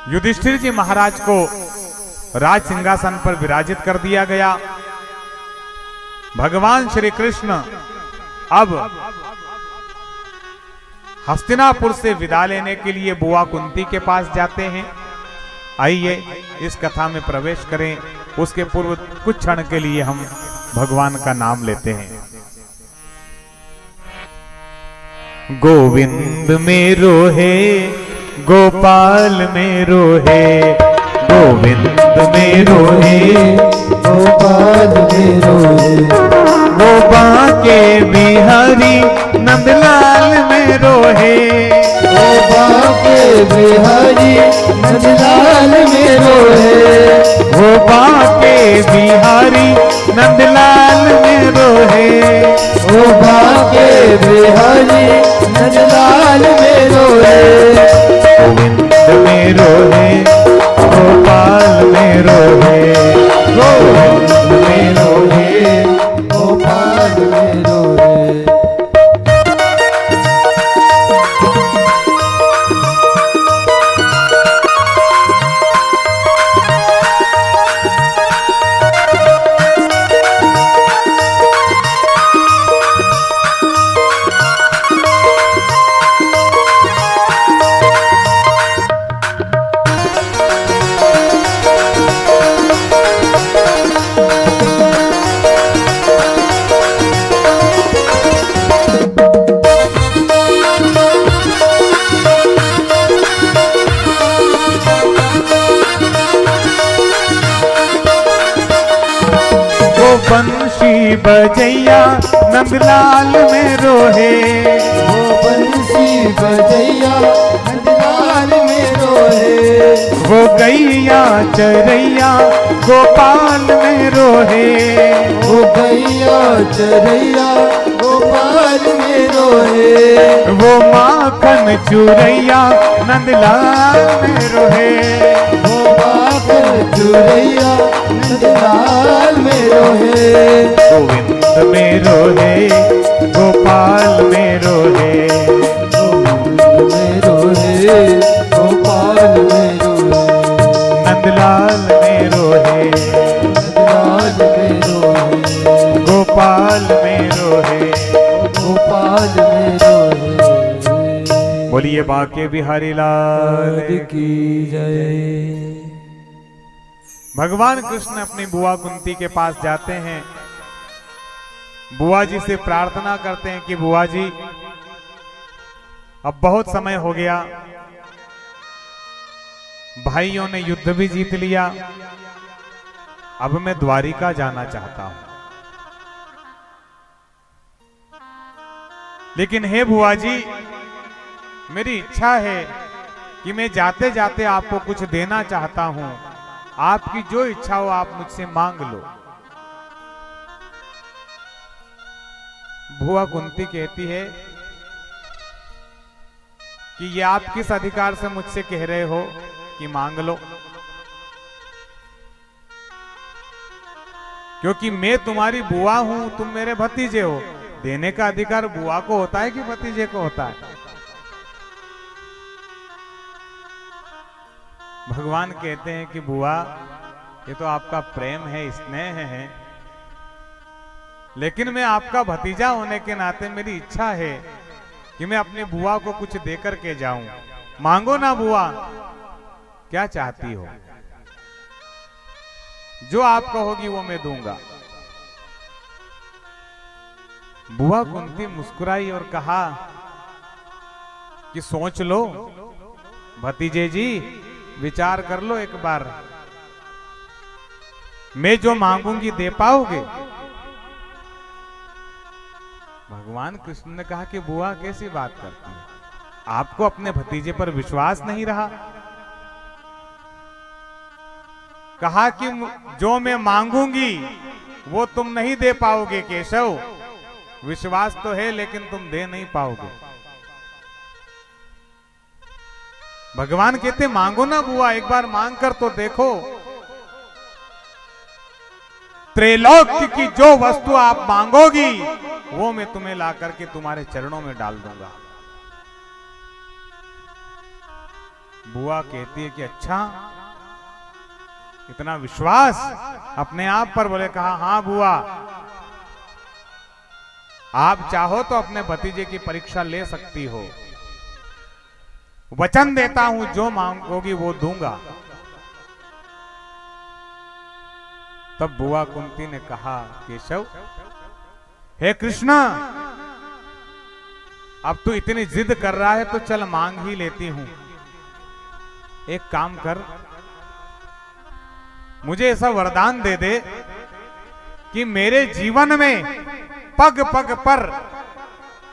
युधिष्ठिर जी महाराज को राज सिंहासन पर विराजित कर दिया गया। भगवान श्री कृष्ण अब हस्तिनापुर से विदा लेने के लिए बुआ कुंती के पास जाते हैं। आइए इस कथा में प्रवेश करें। उसके पूर्व कुछ क्षण के लिए हम भगवान का नाम लेते हैं। गोविंद मेरो है, गोपाल मेरो है, गोविंद मेरो है, गोपाल मेरो है, वो बांके बिहारी नंदलाल मेरो है, वो बांके बिहारी नंदलाल मेरो है, वो बांके बिहारी नंदलाल मेरो है, वो बांके बिहारी नंदलाल मेरो है। गोविंद मेरो है, गोपाल मेरो है, गोविंद मेरो है, गोपाल मेरो है। बंशी बजैया नंदलाल मेरो है, वो बंसी बजैया नंदलाल मेरो है, वो गैया चरैया गोपाल मेरो है, वो गैया चरैया गोपाल मेरो है, वो माखन चुरैया नंदलाल मेरो है, वो माखन चुरैया नंदलाल मेरो है। गोविंद मेरो है, गोपाल मेरो है, गोविंद मेरो है, गोपाल मेरो है, नंदलाल मेरो है, नंदलाल मेरो है, गोपाल मेरो है। गोपाल मेरो है। बोलिए बांके बिहारी लाल की जय। भगवान कृष्ण अपनी बुआ कुंती के पास जाते हैं। बुआ जी से प्रार्थना करते हैं कि बुआ जी अब बहुत समय हो गया, भाइयों ने युद्ध भी जीत लिया, अब मैं द्वारिका जाना चाहता हूं। लेकिन हे बुआ जी, मेरी इच्छा है कि मैं जाते जाते आपको कुछ देना चाहता हूं। आपकी जो इच्छा हो आप मुझसे मांग लो। बुआ कुंती कहती है कि ये आप किस अधिकार से मुझसे कह रहे हो कि मांग लो? क्योंकि मैं तुम्हारी बुआ हूं, तुम मेरे भतीजे हो। देने का अधिकार बुआ को होता है कि भतीजे को होता है? भगवान कहते हैं कि बुआ, ये तो आपका प्रेम है, स्नेह है, लेकिन मैं आपका भतीजा होने के नाते मेरी इच्छा है कि मैं अपनी बुआ को कुछ देकर के जाऊं। मांगो ना बुआ, क्या चाहती हो? जो आप कहोगी वो मैं दूंगा। बुआ कुंती मुस्कुराई और कहा कि सोच लो भतीजे जी, विचार कर लो एक बार, मैं जो मांगूंगी दे पाओगे? भगवान कृष्ण ने कहा कि बुआ कैसी बात करती है, आपको अपने भतीजे पर विश्वास नहीं रहा? कहा कि जो मैं मांगूंगी वो तुम नहीं दे पाओगे केशव। विश्वास तो है लेकिन तुम दे नहीं पाओगे। भगवान कहते मांगो ना बुआ, एक बार मांग कर तो देखो। त्रैलोक्य की जो वस्तु आप मांगोगी वो मैं तुम्हें ला करके तुम्हारे चरणों में डाल दूंगा। बुआ कहती है कि अच्छा, इतना विश्वास अपने आप पर। बोले कहा हाँ बुआ, आप चाहो तो अपने भतीजे की परीक्षा ले सकती हो, वचन देता हूं जो मांगोगी वो दूंगा। तब बुआ कुंती ने कहा केशव, हे कृष्ण, अब तू इतनी जिद कर रहा है तो चल मांग ही लेती हूं। एक काम कर, मुझे ऐसा वरदान दे दे कि मेरे जीवन में पग पग पर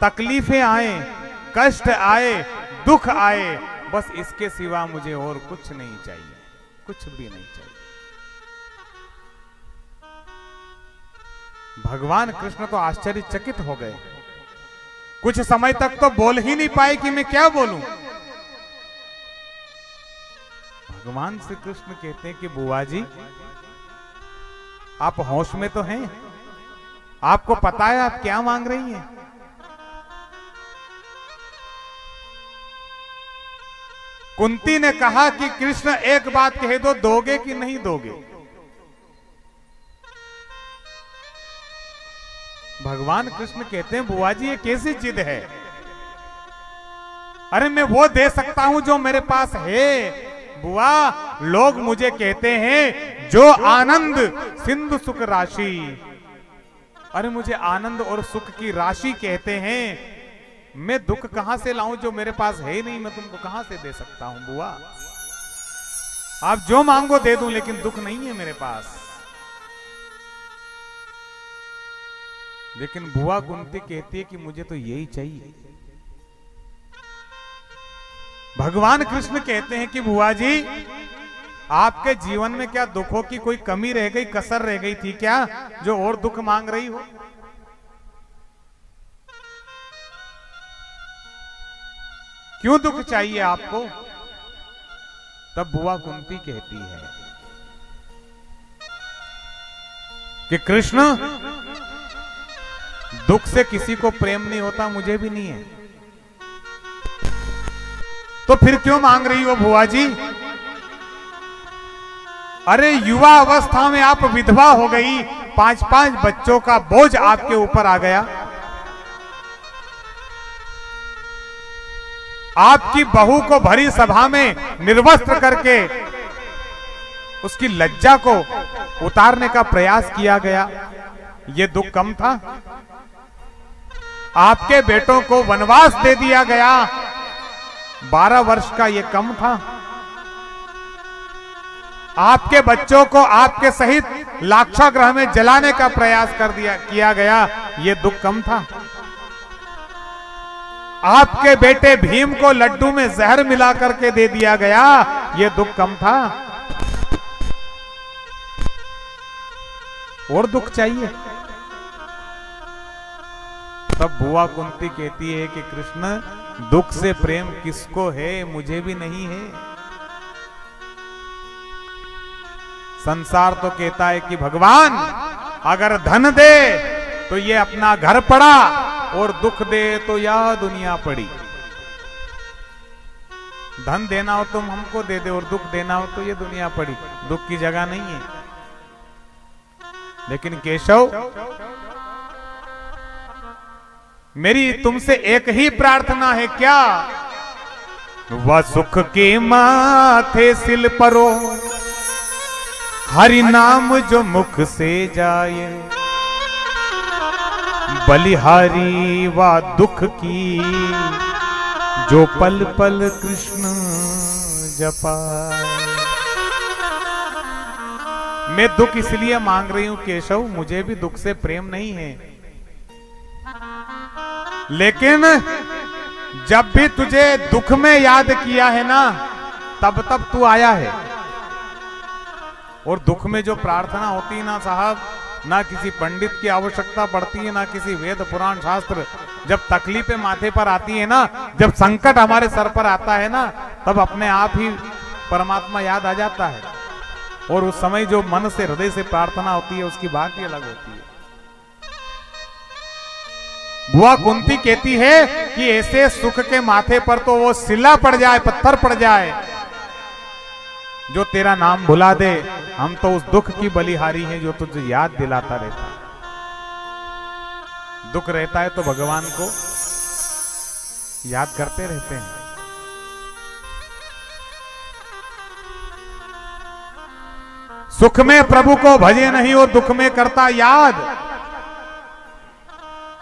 तकलीफें आए, कष्ट आए, दुख आए, बस इसके सिवा मुझे और कुछ नहीं चाहिए, कुछ भी नहीं चाहिए। भगवान कृष्ण तो आश्चर्यचकित हो गए। कुछ समय तक तो बोल ही नहीं पाए कि मैं क्या बोलूं। भगवान श्री कृष्ण कहते हैं कि बुआ जी, आप होश में तो हैं? आपको पता है आप क्या मांग रही हैं? कुंती ने कहा कि कृष्ण एक बात कह दो, दोगे कि नहीं दोगे? भगवान कृष्ण कहते हैं बुआ जी ये कैसी जिद है? अरे मैं वो दे सकता हूं जो मेरे पास है। बुआ, लोग मुझे कहते हैं जो आनंद सिंधु सुख राशि। अरे मुझे आनंद और सुख की राशि कहते हैं। मैं दुख कहां से लाऊं जो मेरे पास है ही नहीं? मैं तुमको कहां से दे सकता हूं बुआ? आप जो मांगो दे दूं, लेकिन दुख नहीं है मेरे पास। लेकिन बुआ कुंती कहती है कि मुझे तो यही चाहिए। भगवान कृष्ण कहते हैं कि बुआ जी, आपके जीवन में क्या दुखों की कोई कमी रह गई, कसर रह गई थी क्या, जो और दुख मांग रही हो? क्यों दुख चाहिए आपको? तब बुआ कुंती कहती है कि कृष्ण, दुख से किसी को प्रेम नहीं होता, मुझे भी नहीं है। तो फिर क्यों मांग रही हो बुआ जी? अरे युवा अवस्था में आप विधवा हो गई, 5-5 बच्चों का बोझ आपके ऊपर आ गया। आपकी बहू को भरी सभा में निर्वस्त्र करके उसकी लज्जा को उतारने का प्रयास किया गया। ये दुख कम था? आपके बेटों को वनवास दे दिया गया, 12 वर्ष का, ये कम था? आपके बच्चों को आपके सहित लाक्षागृह में जलाने का प्रयास किया गया, ये दुख कम था? आपके बेटे भीम को लड्डू में जहर मिला करके दे दिया गया, ये दुख कम था? और दुख चाहिए? तब बुआ कुंती कहती है कि कृष्ण, दुख से प्रेम किसको है? मुझे भी नहीं है। संसार तो कहता है कि भगवान अगर धन दे तो ये अपना घर पड़ा, और दुख दे तो यह दुनिया पड़ी। धन देना हो तुम हमको दे दे, और दुख देना हो तो ये दुनिया पड़ी। दुख की जगह नहीं है। लेकिन केशव, मेरी तुमसे एक ही प्रार्थना है, क्या? वह सुख के माथे सिल परो, हरि नाम जो मुख से जाए, बलिहारी वा दुख की जो पल पल कृष्ण जपाए। मैं दुख इसलिए मांग रही हूं केशव, मुझे भी दुख से प्रेम नहीं है, लेकिन जब भी तुझे दुख में याद किया है ना, तब तब तू आया है। और दुख में जो प्रार्थना होती है ना साहब, ना किसी पंडित की आवश्यकता पड़ती है, ना किसी वेद पुराण शास्त्र। जब तकलीफें माथे पर आती है ना, जब संकट हमारे सर पर आता है ना, तब अपने आप ही परमात्मा याद आ जाता है। और उस समय जो मन से, हृदय से प्रार्थना होती है, उसकी बात ही अलग होती है। बुआ कुंती कहती है कि ऐसे सुख के माथे पर तो वो सिला पड़ जाए, पत्थर पड़ जाए, जो तेरा नाम भुला दे, हम तो उस दुख की बलिहारी हैं जो तुझे याद दिलाता रहता है। दुख रहता है तो भगवान को याद करते रहते हैं। सुख में प्रभु को भजे नहीं और दुख में करता याद,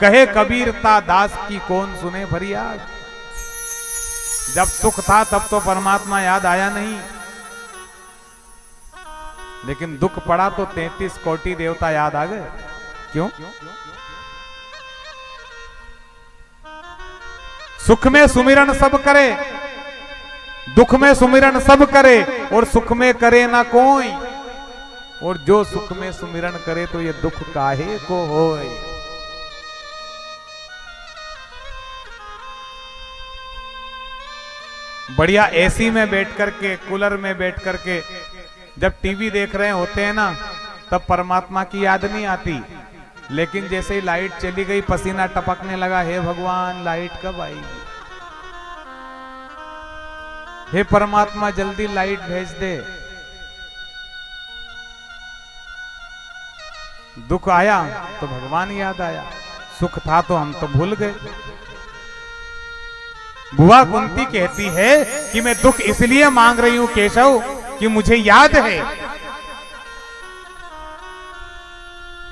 कहे कबीर ता दास की कौन सुने फरियाद। जब सुख था तब तो परमात्मा याद आया नहीं, लेकिन दुख पड़ा तो 33 कोटि देवता याद आ गए। क्यों? सुख में सुमिरन सब करे, दुख में सुमिरन सब करे, और सुख में करे ना कोई। और जो सुख में सुमिरन करे तो ये दुख काहे को होए। बढ़िया एसी में बैठ करके, कूलर में बैठ करके जब टीवी देख रहे होते हैं ना, तब परमात्मा की याद नहीं आती। लेकिन जैसे ही लाइट चली गई, पसीना टपकने लगा, हे भगवान लाइट कब आएगी, हे परमात्मा जल्दी लाइट भेज दे। दुख आया तो भगवान याद आया, सुख था तो हम तो भूल गए। बुआ कुंती कहती है कि मैं दुख इसलिए मांग रही हूं केशव कि मुझे याद है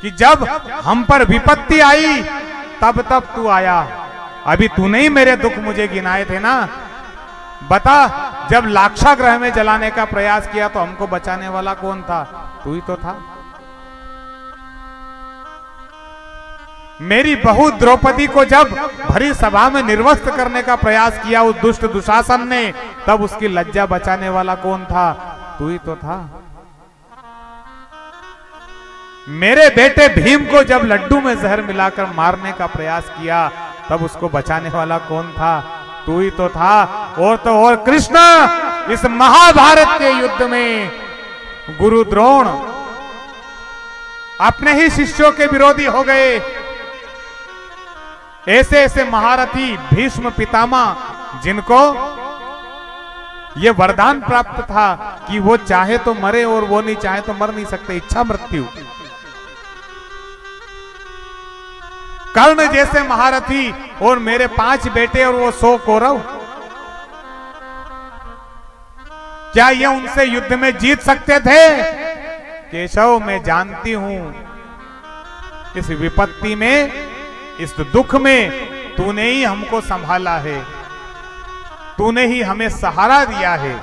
कि जब हम पर विपत्ति आई तब तब तू आया। अभी तूने ही मेरे दुख मुझे गिनाए थे ना। बता, जब लाक्षागृह में जलाने का प्रयास किया तो हमको बचाने वाला कौन था? तू ही तो था। मेरी बहू द्रौपदी को जब भरी सभा में निर्वस्त्र करने का प्रयास किया उस दुष्ट दुशासन ने, तब उसकी लज्जा बचाने वाला कौन था? तू ही तो था। मेरे बेटे भीम को जब लड्डू में जहर मिलाकर मारने का प्रयास किया, तब उसको बचाने वाला कौन था? तू ही तो था। और तो और कृष्ण इस महाभारत के युद्ध में गुरु द्रोण अपने ही शिष्यों के विरोधी हो गए। ऐसे ऐसे महारथी भीष्म पितामह, जिनको ये वरदान प्राप्त था कि वो चाहे तो मरे और वो नहीं चाहे तो मर नहीं सकते, इच्छा मृत्यु। कर्ण जैसे महारथी और मेरे 5 बेटे और वो 100 कौरव, क्या ये उनसे युद्ध में जीत सकते थे? केशव, मैं जानती हूं इस विपत्ति में, इस दुख में तूने ही हमको संभाला है, तूने ही हमें सहारा दिया है।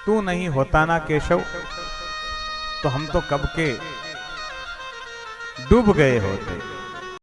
तू नहीं होता ना केशव तो हम तो कब के डूब गए होते।